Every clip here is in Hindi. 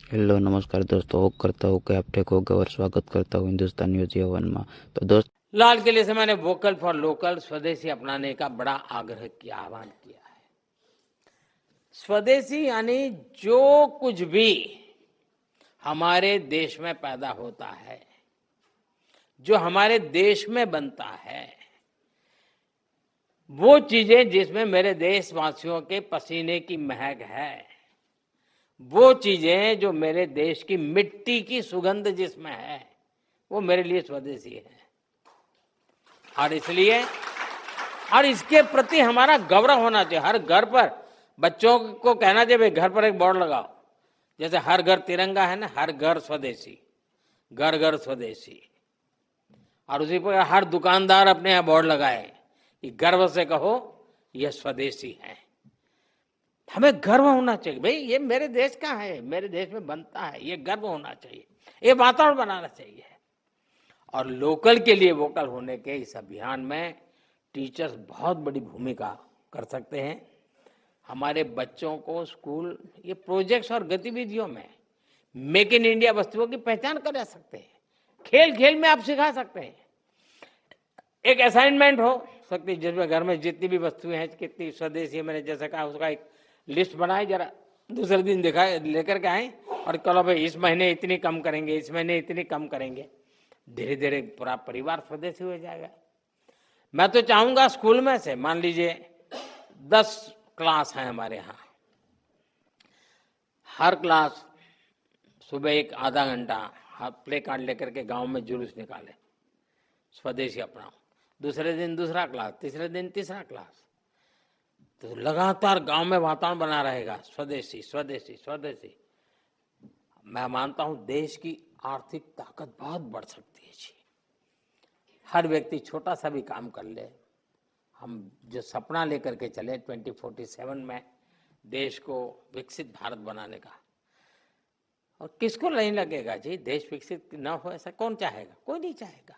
हेलो नमस्कार दोस्तों, होप करता हूँ कि आप ठीक होगे और स्वागत करता हूँ हिंदुस्तान न्यूज यवन में। तो दोस्त, लाल किले से मैंने वोकल फॉर लोकल स्वदेशी अपनाने का बड़ा आग्रह किया, आह्वान किया है। स्वदेशी यानी जो कुछ भी हमारे देश में पैदा होता है, जो हमारे देश में बनता है, वो चीजें जिसमें मेरे देशवासियों के पसीने की महक है, वो चीजें जो मेरे देश की मिट्टी की सुगंध जिसमें है, वो मेरे लिए स्वदेशी है। और इसलिए और इसके प्रति हमारा गौरव होना चाहिए। हर घर पर बच्चों को कहना चाहिए, भाई घर पर एक बोर्ड लगाओ, जैसे हर घर तिरंगा है ना, हर घर स्वदेशी, घर घर स्वदेशी। और उसी पर हर दुकानदार अपने यहाँ बोर्ड लगाए कि गर्व से कहो यह स्वदेशी है। हमें गर्व होना चाहिए, भाई ये मेरे देश का है, मेरे देश में बनता है, ये गर्व होना चाहिए, ये वातावरण बनाना चाहिए। और लोकल के लिए वोकल होने के इस अभियान में टीचर्स बहुत बड़ी भूमिका कर सकते हैं। हमारे बच्चों को स्कूल ये प्रोजेक्ट्स और गतिविधियों में मेक इन इंडिया वस्तुओं की पहचान करा सकते हैं। खेल खेल में आप सिखा सकते हैं। एक असाइनमेंट हो सकती है जिसमें घर में जितनी भी वस्तुएं हैं, कितनी स्वदेशी, मैंने जैसे कहा उसका एक लिस्ट बनाए, जरा दूसरे दिन दिखाए लेकर के आए और चलो भाई इस महीने इतनी कम करेंगे, इस महीने इतनी कम करेंगे। धीरे धीरे पूरा परिवार स्वदेशी हो जाएगा। मैं तो चाहूंगा स्कूल में से मान लीजिए 10 क्लास है हमारे यहाँ, हर क्लास सुबह एक आधा घंटा प्ले कार्ड लेकर के गांव में जुलूस निकाले, स्वदेशी अपनाओ। दूसरे दिन दूसरा क्लास, तीसरे दिन तीसरा क्लास, तो लगातार गांव में वातावरण बना रहेगा स्वदेशी स्वदेशी स्वदेशी। मैं मानता हूं देश की आर्थिक ताकत बहुत बढ़ सकती है जी। हर व्यक्ति छोटा सा भी काम कर ले। हम जो सपना लेकर के चले 2047 में देश को विकसित भारत बनाने का, और किसको नहीं लगेगा जी देश विकसित न हो, ऐसा कौन चाहेगा? कोई नहीं चाहेगा।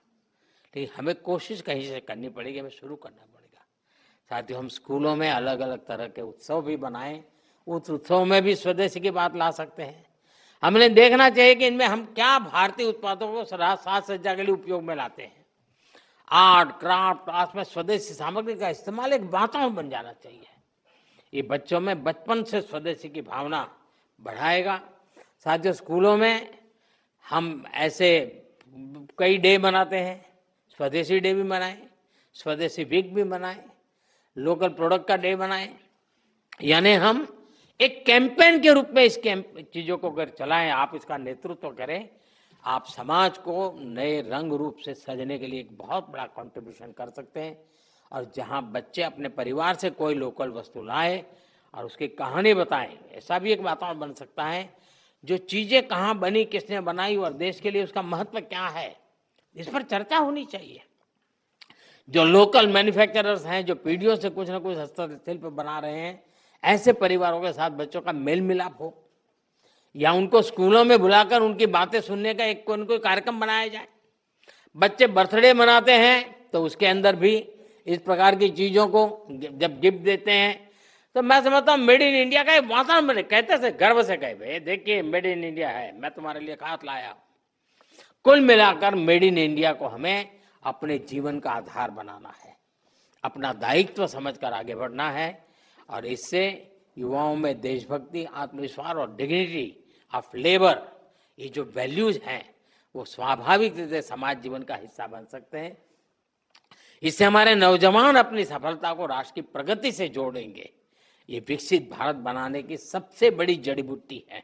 लेकिन हमें कोशिश कहीं से करनी पड़ेगी, हमें शुरू करना पड़ेगा। साथ ही हम स्कूलों में अलग अलग तरह के उत्सव भी बनाएं, उस उत्सव में भी स्वदेशी की बात ला सकते हैं। हमने देखना चाहिए कि इनमें हम क्या भारतीय उत्पादों को साज सज्जा के लिए उपयोग में लाते हैं। आर्ट क्राफ्ट आर्ट में स्वदेशी सामग्री का इस्तेमाल एक वातावरण बन जाना चाहिए। ये बच्चों में बचपन से स्वदेशी की भावना बढ़ाएगा। साथियों, स्कूलों में हम ऐसे कई डे मनाते हैं, स्वदेशी डे भी मनाएं, स्वदेशी वीक भी मनाएं, लोकल प्रोडक्ट का डे मनाएं। यानी हम एक कैंपेन के रूप में इस चीजों को अगर चलाएं, आप इसका नेतृत्व करें, आप समाज को नए रंग रूप से सजने के लिए एक बहुत बड़ा कंट्रीब्यूशन कर सकते हैं। और जहां बच्चे अपने परिवार से कोई लोकल वस्तु लाए और उसकी कहानी बताएं, ऐसा भी एक वातावरण बन सकता है। जो चीजें कहाँ बनी, किसने बनाई और देश के लिए उसका महत्व क्या है, इस पर चर्चा होनी चाहिए। जो लोकल मैन्युफैक्चरर्स हैं, जो पीढ़ियों से कुछ ना कुछ हस्तशिल्प बना रहे हैं, ऐसे परिवारों के साथ बच्चों का मेल मिलाप हो, या उनको स्कूलों में बुलाकर उनकी बातें सुनने का एक कोई कार्यक्रम बनाया जाए। बच्चे बर्थडे मनाते हैं तो उसके अंदर भी इस प्रकार की चीजों को जब गिफ्ट देते हैं, तो मैं समझता हूँ मेड इन इंडिया का एक वातावरण बने। कहते से गर्व से कहे, भाई देखिए मेड इन इंडिया है, मैं तुम्हारे लिए खास लाया। कुल मिलाकर मेड इन इंडिया को हमें अपने जीवन का आधार बनाना है, अपना दायित्व समझकर आगे बढ़ना है। और इससे युवाओं में देशभक्ति, आत्मविश्वास और डिग्निटी ऑफ लेबर, ये जो वैल्यूज हैं, वो स्वाभाविक रूप से समाज जीवन का हिस्सा बन सकते हैं। इससे हमारे नौजवान अपनी सफलता को राष्ट्र की प्रगति से जोड़ेंगे। ये विकसित भारत बनाने की सबसे बड़ी जड़ी बूटी है।